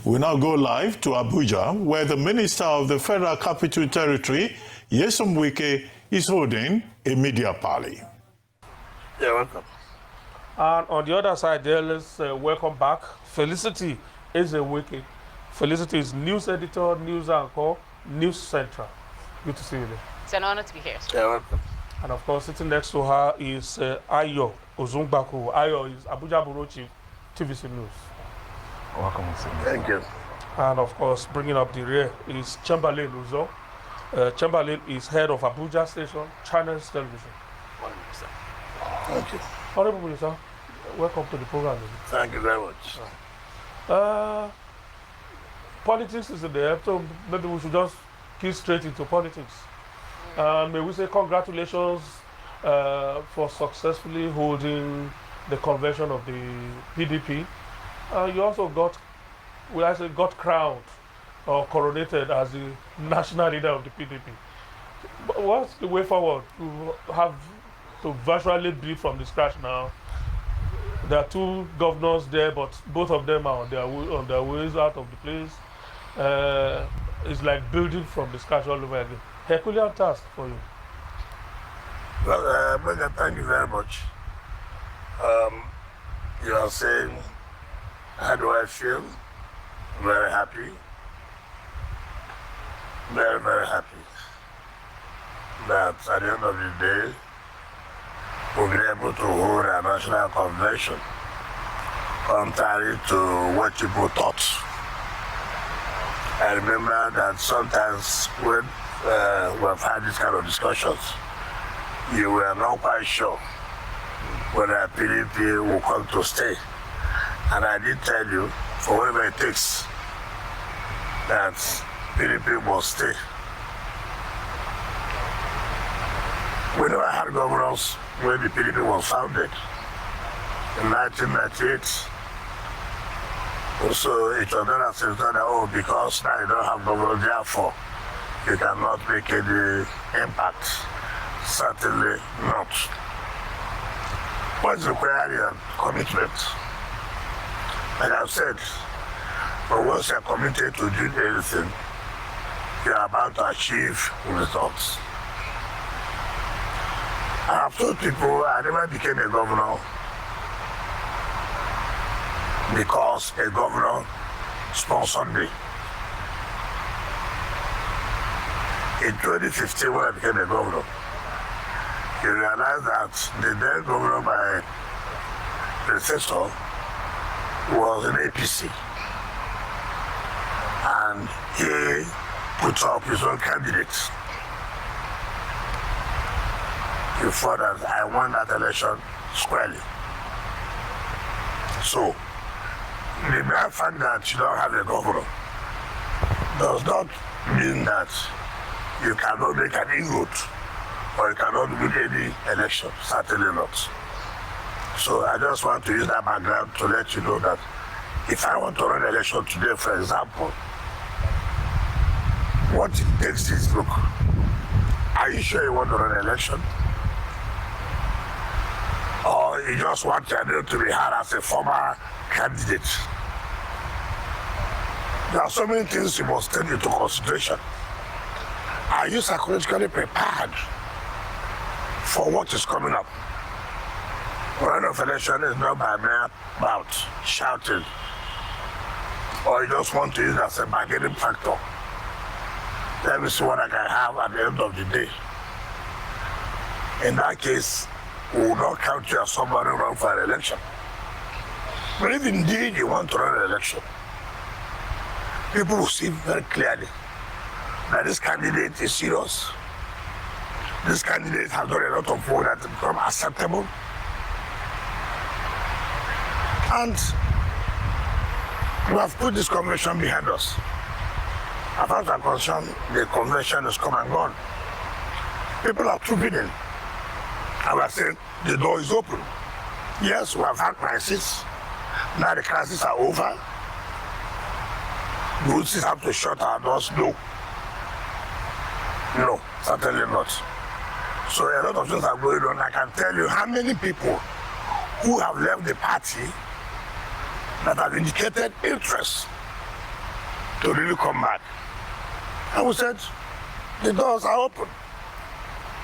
We now go live to Abuja, where the Minister of the Federal Capital Territory, Wike, is holding a media party. You're welcome. And on the other side there, let's welcome back Felicity Wike. Felicity is news editor, news anchor, News Central. Good to see you there. It's an honor to be here. You're welcome. And of course, sitting next to her is Ayo Ozungbaku. Ayo is Abuja Bureau Chief, TVC News. Welcome. Thank you. And of course, bringing up the rear is Chamberlain Uzo. Chamberlain is head of Abuja Station, Channels Television. 100%. Thank you. Honorable Minister, welcome to the program. Thank you very much. Politics is in the air, so maybe we should just get straight into politics. May we say congratulations for successfully holding the convention of the PDP. You also got crowned or coronated as the national leader of the PDP. But what's the way forward to have to virtually build from the scratch now? There are two governors there, but both of them are on their ways out of the place. It's like building from the scratch all over again. Herculean task for you. Well, Brother, thank you very much. You are saying, how do I feel? Very happy. Very, very happy that at the end of the day, we'll be able to hold a national convention contrary to what people thought. I remember that sometimes when we've had this kind of discussions, you were not quite sure whether PDP will come to stay. And I did tell you, for whatever it takes, that PDP must stay. We never had governors when the PDP was founded in 1998. So it was not as if that, oh, because now you don't have governors, therefore you cannot make any impact. Certainly not. What's required commitment? Like I've said, but once you're committed to doing anything, you're about to achieve results. I have told people I never became a governor because a governor sponsored me. In 2015, when I became a governor, you realize that the then governor, my predecessor, was an APC. And he put up his own candidates. He thought that I won that election squarely. So, the mere fact that you don't have a governor does not mean that you cannot make an inroad or you cannot win any election, certainly not. So I just want to use that background to let you know that if I want to run an election today, for example, what it takes is, look, are you sure you want to run an election? Or you just want your name to be heard as a former candidate? There are so many things you must take into consideration. Are you psychologically prepared for what is coming up? Run of election is not by mere mouth, shouting, or you just want to use it as a bargaining factor. Let me see what I can have at the end of the day. In that case, we will not count you as somebody run for an election. But if indeed you want to run an election, people will see very clearly that this candidate is serious. This candidate has done a lot of work that become acceptable. And we have put this convention behind us. As far as I'm concerned, the convention is come and gone. People are trooping in. And we are saying the door is open. Yes, we have had crisis. Now the crises are over. Do we still have to shut our doors? No. No, certainly not. So a lot of things are going on. I can tell you how many people who have left the party that have indicated interest to really come back. And we said, the doors are open.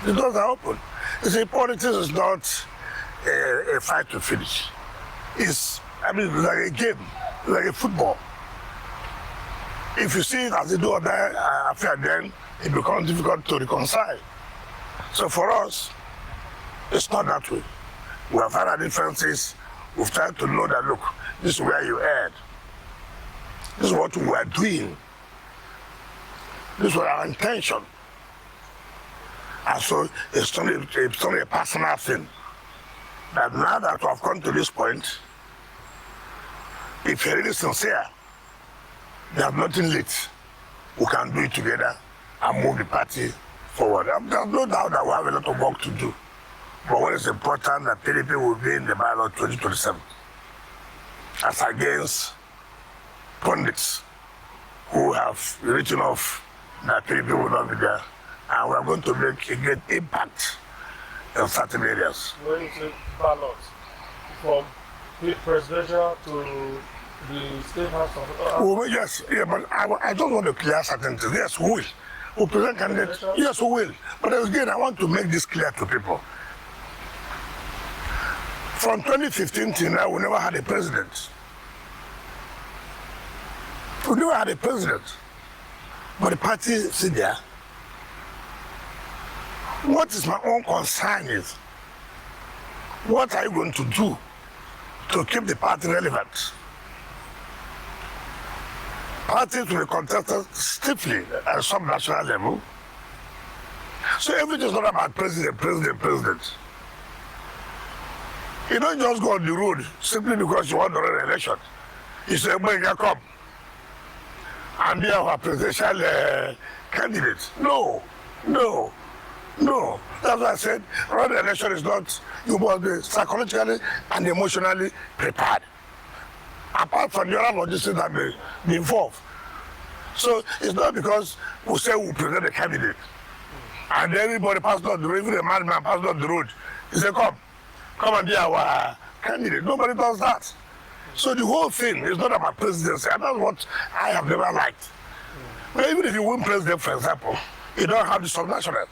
The doors are open. You see, politics is not a fight to finish. It's like a game, like a football. If you see it as a do or die affair, then it becomes difficult to reconcile. So for us, it's not that way. We have had our differences. We've tried to know that, look, this is where you erred. This is what we are doing. This was our intention. And so it's only a personal thing. That now that we have come to this point, if you're really sincere, there's nothing late. We can do it together and move the party forward. There's no doubt that we have a lot of work to do. But what is important that PDP will be in the ballot 2027 as against pundits who have written off that PDP will not be there. And we are going to make a great impact in certain areas. When you say ballot, from presidential to the state house of... Well, yes, yeah, but I just want to clear certain things. Yes, we will. We present candidates. Yes, we will. But again, I want to make this clear to people. From 2015 till now, we never had a president. We never had a president. But the party sit there. What is my own concern is, what are you going to do to keep the party relevant? Parties will be contested stiffly at some national level. So everything is not about president. You don't just go on the road simply because you want to run an election. You say, "Everybody can come and be our presidential candidate." No. That's why I said, running an election is not, you must be psychologically and emotionally prepared. Apart from the other logistics that may be involved. So it's not because we say we present a candidate and everybody passes on the road, even a madman passes on the road. He said, come and be our candidate. Nobody does that. So the whole thing is not about presidency, and that's what I have never liked. But even if you win president, for example, you don't have the subnational.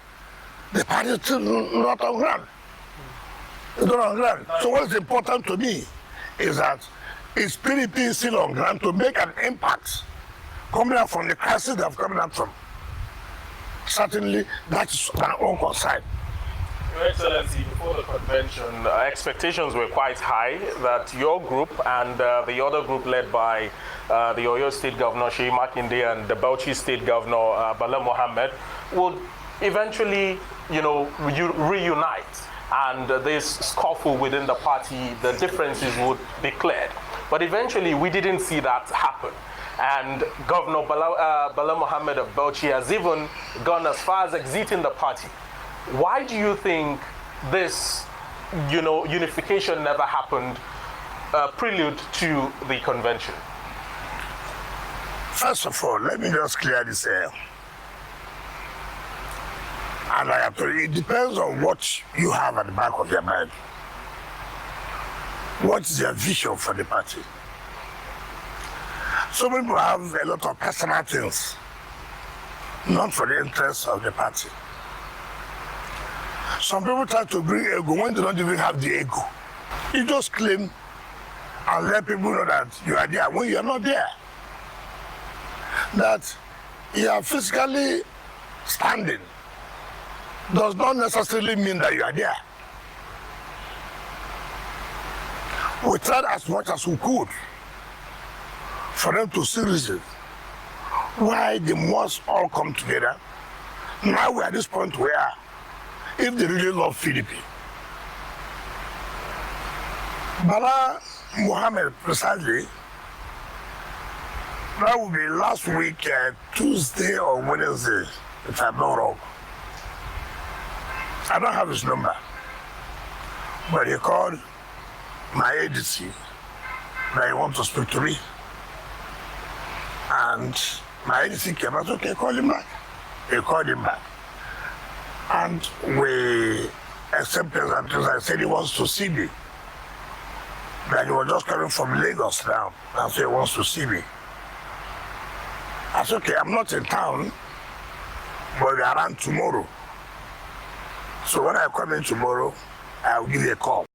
The party is still not on ground. It's not on ground. So what is important to me is that is PDP still on ground to make an impact coming out from the crisis they have coming out from. Certainly, that's my own concern. Your Excellency, before the convention, expectations were quite high that your group and the other group led by the Oyo State Governor, Sheyi Makinde, and the Bauchi State Governor, Bala Mohammed, would eventually, reunite. And this scuffle within the party, the differences would be cleared. But eventually, we didn't see that happen. And Governor Bala Mohammed of Bauchi has even gone as far as exiting the party. Why do you think this, unification never happened, prelude to the convention? First of all, let me just clear this air. And I have to, it depends on what you have at the back of your mind. What is your vision for the party? Some people have a lot of personal things, not for the interests of the party. Some people try to bring ego when they don't even have the ego. You just claim and let people know that you are there when you are not there. That you are physically standing does not necessarily mean that you are there. We tried as much as we could for them to see reasons why they must all come together. Now we're at this point where if they really love PDP, Bala Mohammed precisely, that will be last week, Tuesday or Wednesday, if I'm not wrong. I don't have his number, but he called my agency that he wants to speak to me. And my agency came out, okay, call him back. They called him back. And we accepted that I said he wants to see me. That he was just coming from Lagos now, and so he wants to see me. I said, okay, I'm not in town, but around tomorrow. So when I come in tomorrow, I'll give you a call.